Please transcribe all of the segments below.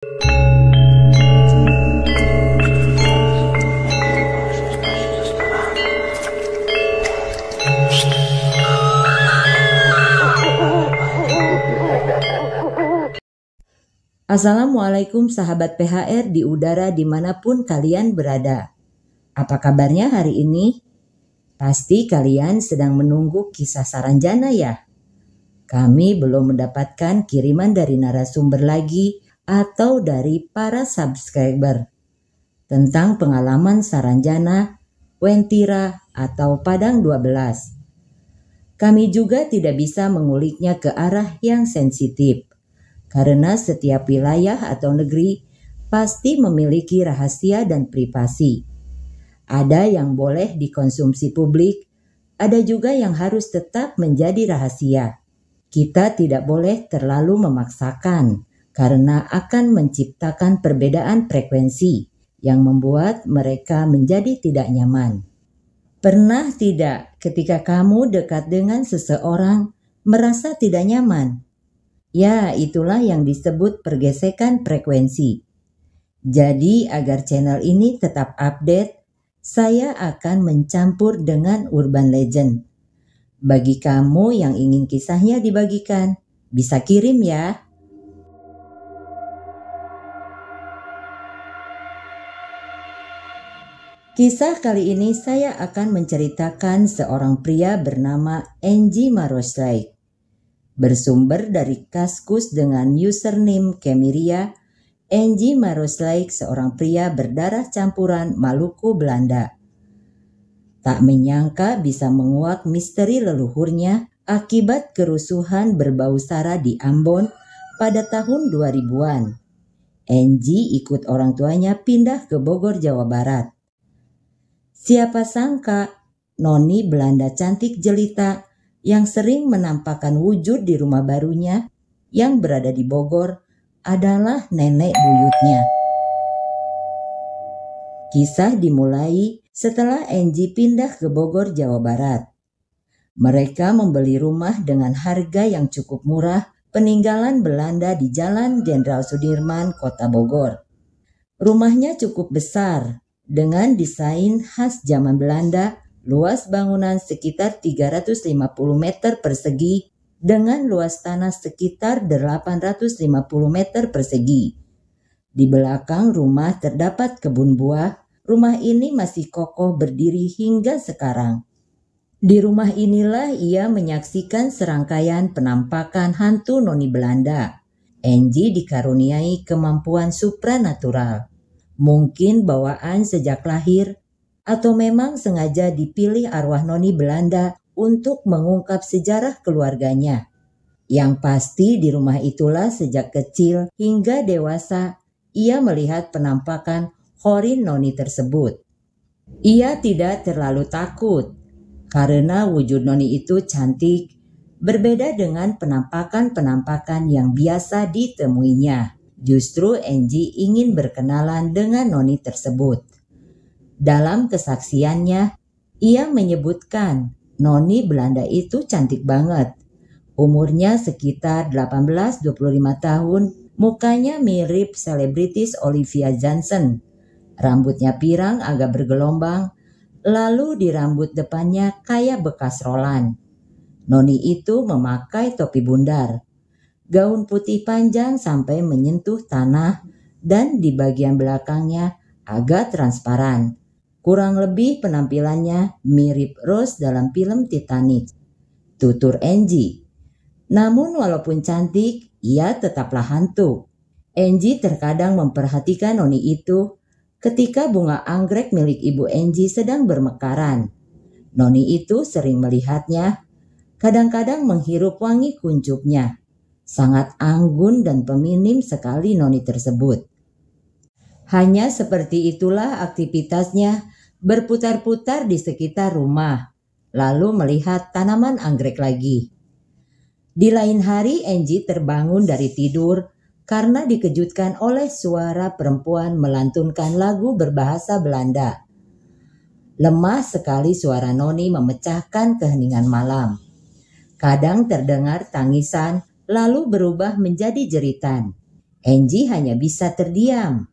Assalamualaikum sahabat PHR di udara dimanapun kalian berada. Apa kabarnya hari ini? Pasti kalian sedang menunggu kisah Saranjana ya? Kami belum mendapatkan kiriman dari narasumber lagi atau dari para subscriber tentang pengalaman Saranjana, Wentira, atau Padang 12. Kami juga tidak bisa menguliknya ke arah yang sensitif. Karena setiap wilayah atau negeri pasti memiliki rahasia dan privasi. Ada yang boleh dikonsumsi publik, ada juga yang harus tetap menjadi rahasia. Kita tidak boleh terlalu memaksakan, karena akan menciptakan perbedaan frekuensi yang membuat mereka menjadi tidak nyaman. Pernah tidak ketika kamu dekat dengan seseorang merasa tidak nyaman? Ya, itulah yang disebut pergesekan frekuensi. Jadi, agar channel ini tetap update, saya akan mencampur dengan urban legend. Bagi kamu yang ingin kisahnya dibagikan, bisa kirim ya. Kisah kali ini saya akan menceritakan seorang pria bernama Enji Maroslay. Bersumber dari Kaskus dengan username Kemiria, Enji Maroslay seorang pria berdarah campuran Maluku Belanda. Tak menyangka bisa menguak misteri leluhurnya akibat kerusuhan berbau sara di Ambon pada tahun 2000-an. Enji ikut orang tuanya pindah ke Bogor, Jawa Barat. Siapa sangka noni Belanda cantik jelita yang sering menampakkan wujud di rumah barunya yang berada di Bogor adalah nenek buyutnya. Kisah dimulai setelah Enji pindah ke Bogor, Jawa Barat. Mereka membeli rumah dengan harga yang cukup murah peninggalan Belanda di Jalan Jenderal Sudirman, Kota Bogor. Rumahnya cukup besar dengan desain khas zaman Belanda. Luas bangunan sekitar 350 meter persegi dengan luas tanah sekitar 850 meter persegi. Di belakang rumah terdapat kebun buah. Rumah ini masih kokoh berdiri hingga sekarang. Di rumah inilah ia menyaksikan serangkaian penampakan hantu noni Belanda. Enji dikaruniai kemampuan supranatural. Mungkin bawaan sejak lahir, atau memang sengaja dipilih arwah noni Belanda untuk mengungkap sejarah keluarganya. Yang pasti di rumah itulah sejak kecil hingga dewasa ia melihat penampakan horin noni tersebut. Ia tidak terlalu takut karena wujud noni itu cantik, berbeda dengan penampakan-penampakan yang biasa ditemuinya. Justru Enji ingin berkenalan dengan noni tersebut. Dalam kesaksiannya, ia menyebutkan noni Belanda itu cantik banget. Umurnya sekitar 18-25 tahun, mukanya mirip selebritis Olivia Johnson. Rambutnya pirang agak bergelombang, lalu di rambut depannya kayak bekas rolan. Noni itu memakai topi bundar, gaun putih panjang sampai menyentuh tanah, dan di bagian belakangnya agak transparan. Kurang lebih penampilannya mirip Rose dalam film Titanic, tutur Enji. Namun walaupun cantik, ia tetaplah hantu. Enji terkadang memperhatikan noni itu ketika bunga anggrek milik ibu Enji sedang bermekaran. Noni itu sering melihatnya, kadang-kadang menghirup wangi kuncupnya. Sangat anggun dan peminim sekali noni tersebut. Hanya seperti itulah aktivitasnya, berputar-putar di sekitar rumah, lalu melihat tanaman anggrek lagi. Di lain hari Enji terbangun dari tidur karena dikejutkan oleh suara perempuan melantunkan lagu berbahasa Belanda. Lemah sekali suara noni memecahkan keheningan malam. Kadang terdengar tangisan, lalu berubah menjadi jeritan. Angie hanya bisa terdiam,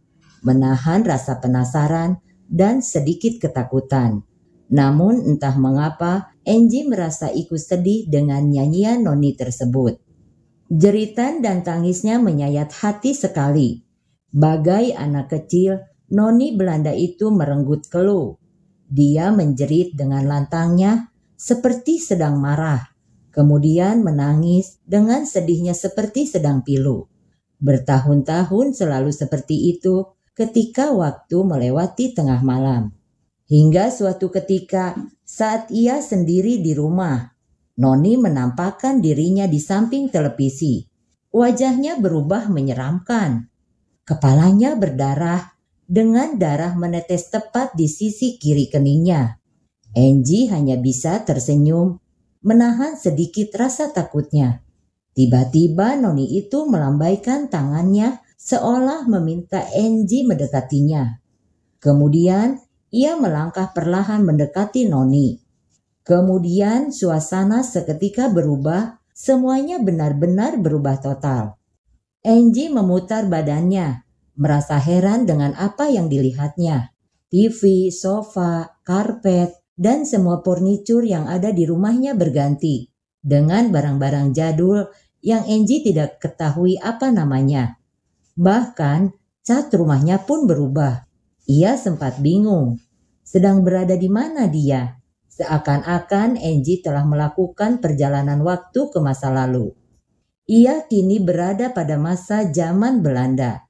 menahan rasa penasaran dan sedikit ketakutan. Namun entah mengapa Angie merasa ikut sedih dengan nyanyian noni tersebut. Jeritan dan tangisnya menyayat hati sekali. Bagai anak kecil, noni Belanda itu merenggut keluh. Dia menjerit dengan lantangnya seperti sedang marah, kemudian menangis dengan sedihnya seperti sedang pilu. Bertahun-tahun selalu seperti itu ketika waktu melewati tengah malam. Hingga suatu ketika saat ia sendiri di rumah, noni menampakkan dirinya di samping televisi. Wajahnya berubah menyeramkan. Kepalanya berdarah dengan darah menetes tepat di sisi kiri keningnya. Angie hanya bisa tersenyum, menahan sedikit rasa takutnya. Tiba-tiba noni itu melambaikan tangannya seolah meminta Angie mendekatinya. Kemudian ia melangkah perlahan mendekati noni. Kemudian suasana seketika berubah, semuanya benar-benar berubah total. Angie memutar badannya, merasa heran dengan apa yang dilihatnya. TV, sofa, karpet, dan semua furnitur yang ada di rumahnya berganti dengan barang-barang jadul yang Angie tidak ketahui apa namanya. Bahkan cat rumahnya pun berubah. Ia sempat bingung, sedang berada di mana dia? Seakan-akan Angie telah melakukan perjalanan waktu ke masa lalu. Ia kini berada pada masa zaman Belanda.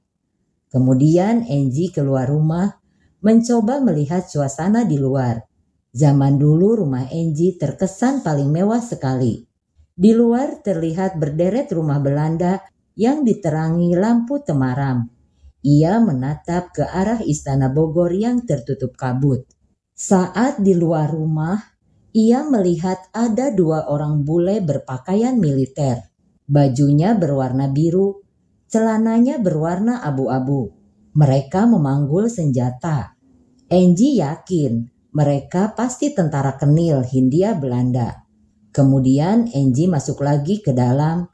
Kemudian Angie keluar rumah, mencoba melihat suasana di luar. Zaman dulu rumah Angie terkesan paling mewah sekali. Di luar terlihat berderet rumah Belanda yang diterangi lampu temaram. Ia menatap ke arah Istana Bogor yang tertutup kabut. Saat di luar rumah, ia melihat ada 2 orang bule berpakaian militer. Bajunya berwarna biru, celananya berwarna abu-abu. Mereka memanggul senjata. Angie yakin mereka pasti tentara Kenil Hindia Belanda. Kemudian Angie masuk lagi ke dalam.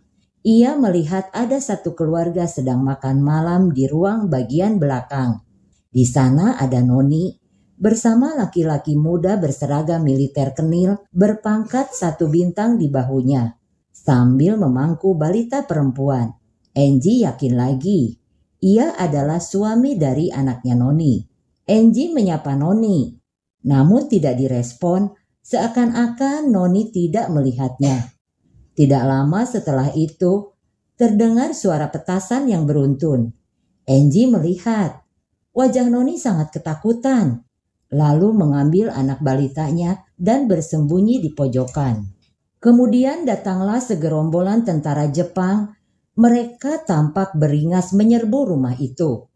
Ia melihat ada satu keluarga sedang makan malam di ruang bagian belakang. Di sana ada noni bersama laki-laki muda berseragam militer Kenil berpangkat 1 bintang di bahunya, sambil memangku balita perempuan. Angie yakin lagi, ia adalah suami dari anaknya noni. Angie menyapa noni, namun tidak direspon, seakan-akan noni tidak melihatnya. Tidak lama setelah itu, terdengar suara petasan yang beruntun. Angie melihat, wajah noni sangat ketakutan, lalu mengambil anak balitanya dan bersembunyi di pojokan. Kemudian datanglah segerombolan tentara Jepang. Mereka tampak beringas menyerbu rumah itu.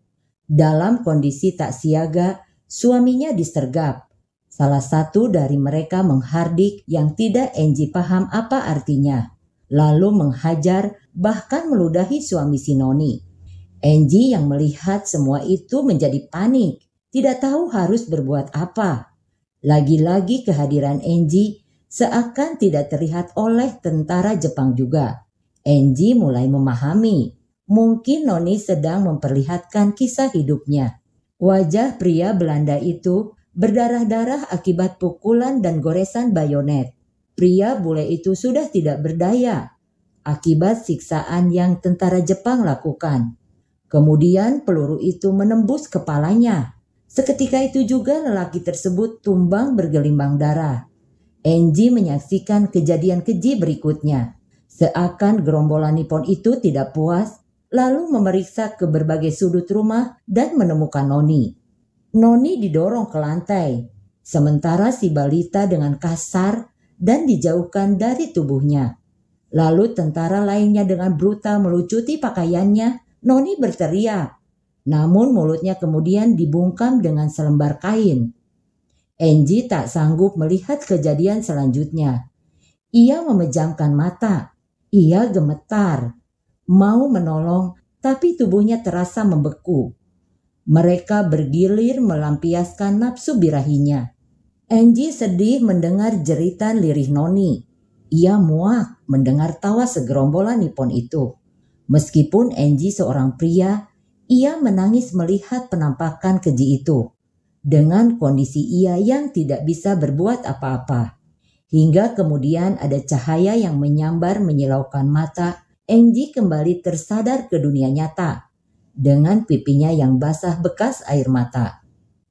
Dalam kondisi tak siaga, suaminya disergap. Salah satu dari mereka menghardik yang tidak Angie paham apa artinya, lalu menghajar bahkan meludahi suami si noni. Angie yang melihat semua itu menjadi panik, tidak tahu harus berbuat apa. Lagi-lagi kehadiran Angie seakan tidak terlihat oleh tentara Jepang juga. Angie mulai memahami, mungkin noni sedang memperlihatkan kisah hidupnya. Wajah pria Belanda itu berdarah-darah akibat pukulan dan goresan bayonet. Pria bule itu sudah tidak berdaya akibat siksaan yang tentara Jepang lakukan. Kemudian peluru itu menembus kepalanya. Seketika itu juga lelaki tersebut tumbang bergelimbang darah. Angie menyaksikan kejadian keji berikutnya. Seakan gerombolan Nippon itu tidak puas, lalu memeriksa ke berbagai sudut rumah dan menemukan noni. Noni didorong ke lantai, sementara si balita dengan kasar dan dijauhkan dari tubuhnya. Lalu tentara lainnya dengan brutal melucuti pakaiannya. Noni berteriak, namun mulutnya kemudian dibungkam dengan selembar kain. Angie tak sanggup melihat kejadian selanjutnya. Ia memejamkan mata. Ia gemetar, mau menolong, tapi tubuhnya terasa membeku. Mereka bergilir melampiaskan nafsu birahinya. Angie sedih mendengar jeritan lirih noni. Ia muak mendengar tawa segerombolan Nippon itu. Meskipun Angie seorang pria, ia menangis melihat penampakan keji itu. Dengan kondisi ia yang tidak bisa berbuat apa-apa. Hingga kemudian ada cahaya yang menyambar menyilaukan mata, Angie kembali tersadar ke dunia nyata. Dengan pipinya yang basah bekas air mata.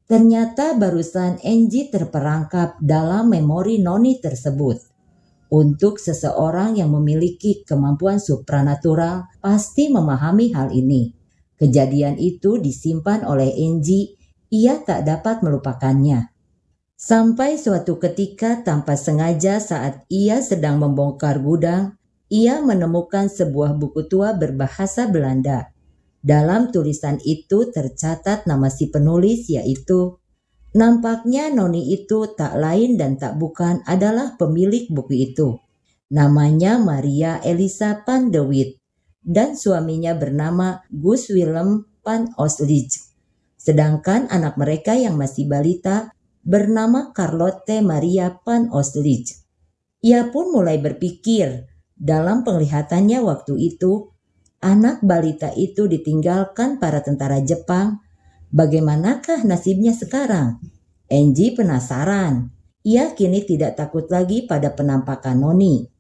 Ternyata barusan Angie terperangkap dalam memori Noni tersebut. Untuk seseorang yang memiliki kemampuan supranatural pasti memahami hal ini. Kejadian itu disimpan oleh Angie, ia tak dapat melupakannya. Sampai suatu ketika tanpa sengaja saat ia sedang membongkar gudang, ia menemukan sebuah buku tua berbahasa Belanda. Dalam tulisan itu tercatat nama si penulis, yaitu nampaknya Noni itu tak lain dan tak bukan adalah pemilik buku itu. Namanya Maria Elisa van de Witt dan suaminya bernama Gus Willem van Oslich. Sedangkan anak mereka yang masih balita bernama Charlotte Maria van Oslich. Ia pun mulai berpikir dalam penglihatannya waktu itu, anak balita itu ditinggalkan para tentara Jepang. Bagaimanakah nasibnya sekarang? Angie penasaran. Ia kini tidak takut lagi pada penampakan Noni.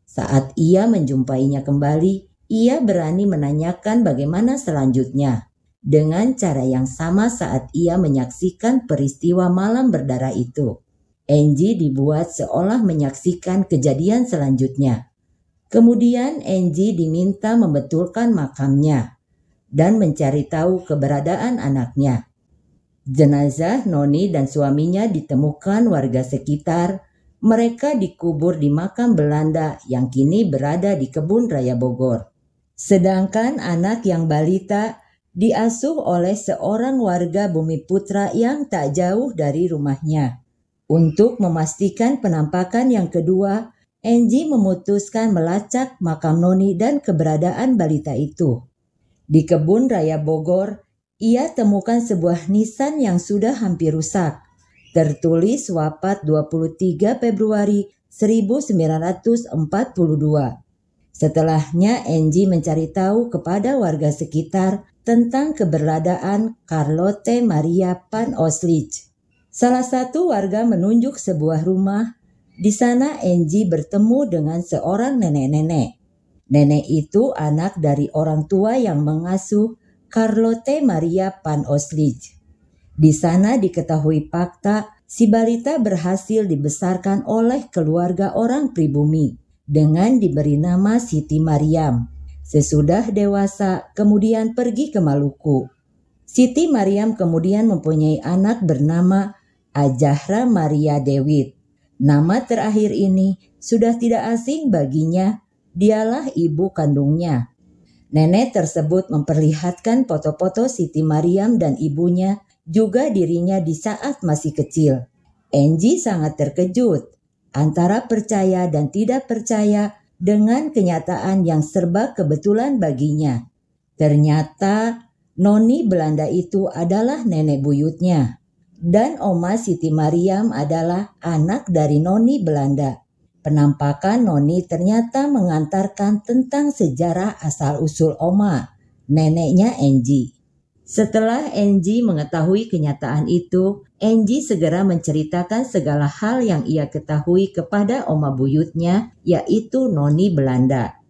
Saat ia menjumpainya kembali, ia berani menanyakan bagaimana selanjutnya. Dengan cara yang sama saat ia menyaksikan peristiwa malam berdarah itu. Angie dibuat seolah menyaksikan kejadian selanjutnya. Kemudian Angie diminta membetulkan makamnya dan mencari tahu keberadaan anaknya. Jenazah Noni dan suaminya ditemukan warga sekitar. Mereka dikubur di makam Belanda yang kini berada di Kebun Raya Bogor. Sedangkan anak yang balita diasuh oleh seorang warga Bumiputra yang tak jauh dari rumahnya. Untuk memastikan penampakan yang kedua, Angie memutuskan melacak makam Noni dan keberadaan balita itu. Di Kebun Raya Bogor, ia temukan sebuah nisan yang sudah hampir rusak. Tertulis wafat 23 Februari 1942. Setelahnya Angie mencari tahu kepada warga sekitar tentang keberadaan Charlotte Maria van Oslich. Salah satu warga menunjuk sebuah rumah. Di sana Angie bertemu dengan seorang nenek-nenek. Nenek itu anak dari orang tua yang mengasuh Charlotte Maria van Oslich. Di sana diketahui fakta si balita berhasil dibesarkan oleh keluarga orang pribumi dengan diberi nama Siti Mariam. Sesudah dewasa kemudian pergi ke Maluku. Siti Mariam kemudian mempunyai anak bernama Ajahra Maria de Witt. Nama terakhir ini sudah tidak asing baginya, dialah ibu kandungnya. Nenek tersebut memperlihatkan foto-foto Siti Mariam dan ibunya, juga dirinya di saat masih kecil. Angie sangat terkejut antara percaya dan tidak percaya dengan kenyataan yang serba kebetulan baginya. Ternyata Noni Belanda itu adalah nenek buyutnya dan Oma Siti Mariam adalah anak dari Noni Belanda. Penampakan Noni ternyata mengantarkan tentang sejarah asal-usul Oma, neneknya Angie. Setelah Angie mengetahui kenyataan itu, Angie segera menceritakan segala hal yang ia ketahui kepada oma buyutnya, yaitu Noni Belanda.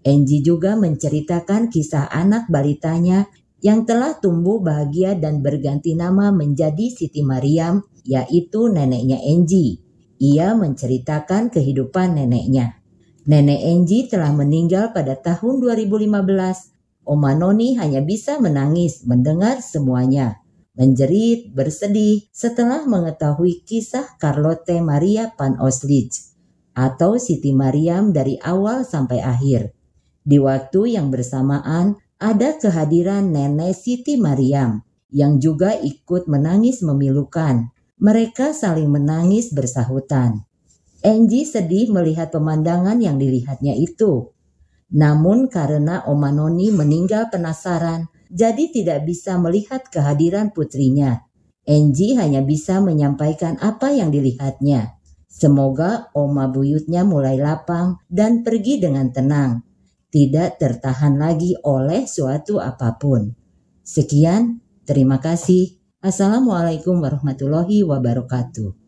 Angie juga menceritakan kisah anak balitanya yang telah tumbuh bahagia dan berganti nama menjadi Siti Mariam, yaitu neneknya Angie. Ia menceritakan kehidupan neneknya. Nenek Angie telah meninggal pada tahun 2015. Oma Noni hanya bisa menangis mendengar semuanya, menjerit, bersedih setelah mengetahui kisah Charlotte Maria van Oslich atau Siti Mariam dari awal sampai akhir. Di waktu yang bersamaan ada kehadiran nenek Siti Mariam yang juga ikut menangis memilukan. Mereka saling menangis bersahutan. Angie sedih melihat pemandangan yang dilihatnya itu. Namun karena Oma Noni meninggal penasaran, jadi tidak bisa melihat kehadiran putrinya. Angie hanya bisa menyampaikan apa yang dilihatnya. Semoga Oma buyutnya mulai lapang dan pergi dengan tenang. tidak tertahan lagi oleh suatu apapun. Sekian, terima kasih. Assalamualaikum warahmatullahi wabarakatuh.